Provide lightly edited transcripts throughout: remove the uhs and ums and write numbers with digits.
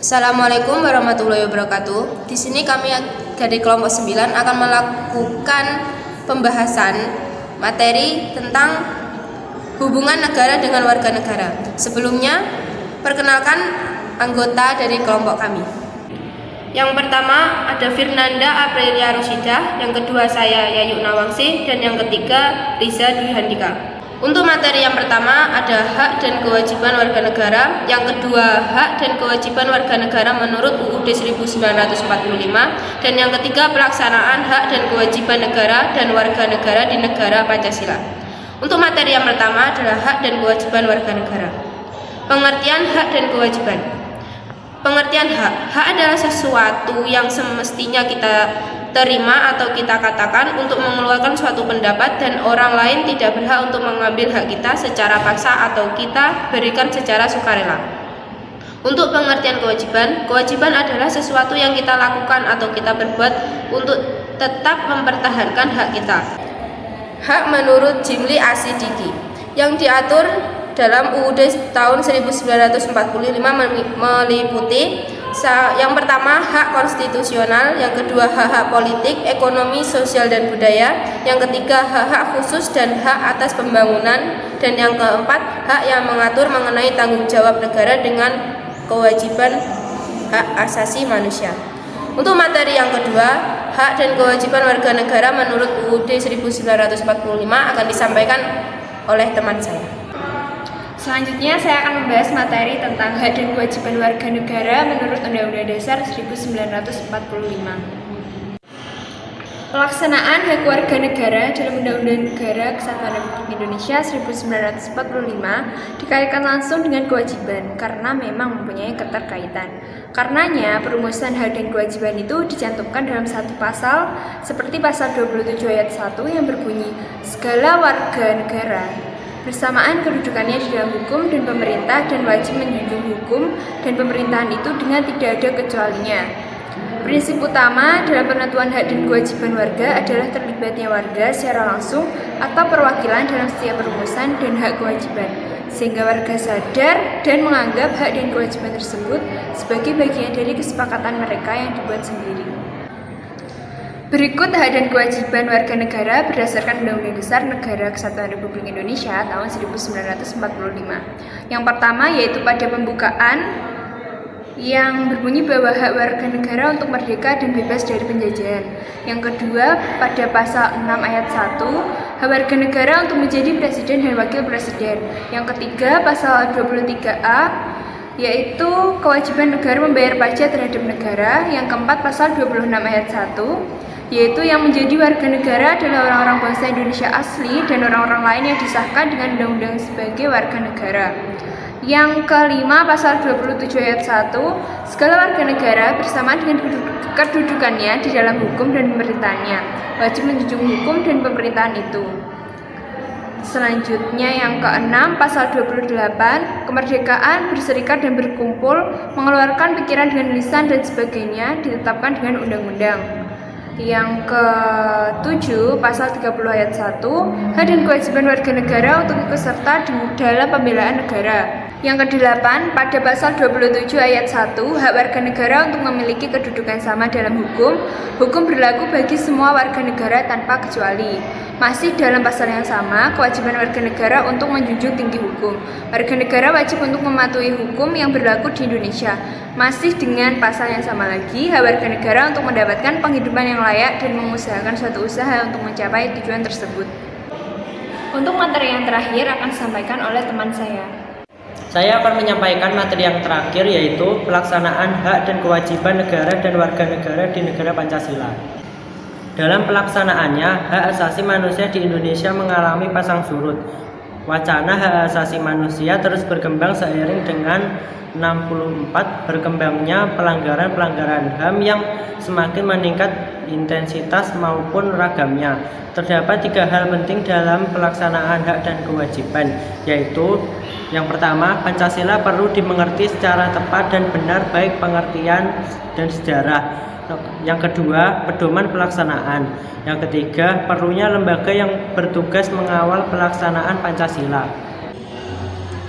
Assalamualaikum warahmatullahi wabarakatuh. Di sini kami dari kelompok 9 akan melakukan pembahasan materi tentang hubungan negara dengan warga negara. Sebelumnya, perkenalkan anggota dari kelompok kami. Yang pertama ada Firnanda Aprilia Rosida, yang kedua saya Yayu Nawangsi, dan yang ketiga Riza Dwi Handika. Untuk materi yang pertama ada hak dan kewajiban warga negara, yang kedua hak dan kewajiban warga negara menurut UUD 1945, dan yang ketiga pelaksanaan hak dan kewajiban negara dan warga negara di negara Pancasila. Untuk materi yang pertama adalah hak dan kewajiban warga negara. Pengertian hak dan kewajiban. Pengertian hak adalah sesuatu yang semestinya kita terima atau kita katakan untuk mengeluarkan suatu pendapat dan orang lain tidak berhak untuk mengambil hak kita secara paksa atau kita berikan secara sukarela. Untuk pengertian kewajiban, kewajiban adalah sesuatu yang kita lakukan atau kita berbuat untuk tetap mempertahankan hak kita. Hak menurut Jimli Asidiki yang diatur dalam UUD tahun 1945 meliputi yang pertama hak konstitusional, yang kedua hak-hak politik, ekonomi, sosial dan budaya, yang ketiga hak-hak khusus dan hak atas pembangunan, dan yang keempat hak yang mengatur mengenai tanggung jawab negara dengan kewajiban hak asasi manusia. Untuk materi yang kedua, hak dan kewajiban warga negara menurut UUD 1945 akan disampaikan oleh teman saya. Selanjutnya saya akan membahas materi tentang hak dan kewajiban warga negara menurut Undang-Undang Dasar 1945. Pelaksanaan hak warga negara dalam Undang-Undang Negara Kesatuan Republik Indonesia 1945 dikaitkan langsung dengan kewajiban karena memang mempunyai keterkaitan. Karenanya, perumusan hak dan kewajiban itu dicantumkan dalam satu pasal seperti pasal 27 ayat 1 yang berbunyi, segala warga negara bersamaan kedudukannya di dalam hukum dan pemerintah dan wajib menjunjung hukum dan pemerintahan itu dengan tidak ada kecualinya. Prinsip utama dalam penentuan hak dan kewajiban warga adalah terlibatnya warga secara langsung atau perwakilan dalam setiap perumusan dan hak kewajiban, sehingga warga sadar dan menganggap hak dan kewajiban tersebut sebagai bagian dari kesepakatan mereka yang dibuat sendiri. Berikut hak dan kewajiban warga negara berdasarkan Undang-Undang Dasar Negara Kesatuan Republik Indonesia tahun 1945. Yang pertama yaitu pada pembukaan yang berbunyi bahwa hak warga negara untuk merdeka dan bebas dari penjajahan. Yang kedua pada pasal 6 ayat 1, hak warga negara untuk menjadi presiden dan wakil presiden. Yang ketiga pasal 23A yaitu kewajiban negara membayar pajak terhadap negara. Yang keempat pasal 26 ayat 1 yaitu yang menjadi warga negara adalah orang-orang bangsa Indonesia asli dan orang-orang lain yang disahkan dengan undang-undang sebagai warga negara. Yang kelima pasal 27 ayat 1, segala warga negara bersamaan dengan kedudukannya di dalam hukum dan pemerintahannya, wajib menjunjung hukum dan pemerintahan itu. Selanjutnya yang keenam pasal 28, kemerdekaan berserikat dan berkumpul, mengeluarkan pikiran dengan lisan dan sebagainya ditetapkan dengan undang-undang. Yang ke-7 pasal 30 ayat 1, hak dan kewajiban warga negara untuk ikut serta dalam pembelaan negara. Yang ke-8 pada pasal 27 ayat 1, hak warga negara untuk memiliki kedudukan sama dalam hukum. Hukum berlaku bagi semua warga negara tanpa kecuali. Masih dalam pasal yang sama, kewajiban warga negara untuk menjunjung tinggi hukum. Warga negara wajib untuk mematuhi hukum yang berlaku di Indonesia. Masih dengan pasal yang sama lagi, hak warga negara untuk mendapatkan penghidupan yang layak dan mengusahakan suatu usaha untuk mencapai tujuan tersebut. Untuk materi yang terakhir akan disampaikan oleh teman saya. Saya akan menyampaikan materi yang terakhir yaitu pelaksanaan hak dan kewajiban negara dan warga negara di negara Pancasila. Dalam pelaksanaannya, hak asasi manusia di Indonesia mengalami pasang surut. Wacana hak asasi manusia terus berkembang seiring dengan 64 berkembangnya pelanggaran-pelanggaran HAM yang semakin meningkat intensitas maupun ragamnya. Terdapat 3 hal penting dalam pelaksanaan hak dan kewajiban, yaitu yang pertama, Pancasila perlu dimengerti secara tepat dan benar baik pengertian dan sejarah. Yang kedua, pedoman pelaksanaan. Yang ketiga, perlunya lembaga yang bertugas mengawal pelaksanaan Pancasila.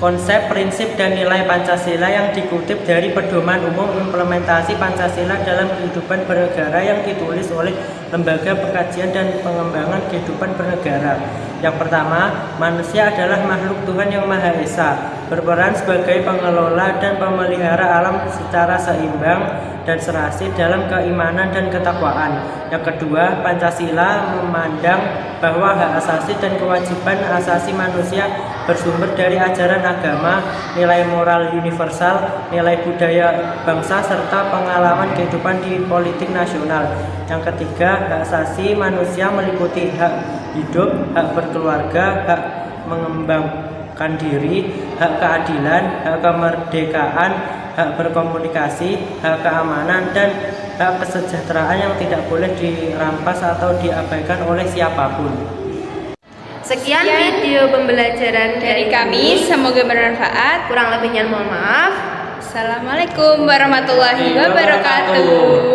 konsep, prinsip, dan nilai Pancasila yang dikutip dari Pedoman Umum Implementasi Pancasila dalam Kehidupan Bernegara yang ditulis oleh Lembaga Pengkajian dan Pengembangan Kehidupan Bernegara. Yang pertama, manusia adalah makhluk Tuhan yang Maha Esa, berperan sebagai pengelola dan pemelihara alam secara seimbang dan serasi dalam keimanan dan ketakwaan. Yang kedua, Pancasila memandang bahwa hak asasi dan kewajiban asasi manusia bersumber dari ajaran agama, nilai moral universal, nilai budaya bangsa, serta pengalaman kehidupan di politik nasional. Yang ketiga, hak asasi manusia meliputi hak hidup, hak berkeluarga, hak mengembangkan diri, hak keadilan, hak kemerdekaan, hak berkomunikasi, hak keamanan, dan hak kesejahteraan yang tidak boleh dirampas atau diabaikan oleh siapapun. Sekian video pembelajaran Dari kami, semoga bermanfaat. Kurang lebihnya mohon maaf. Assalamualaikum warahmatullahi wabarakatuh.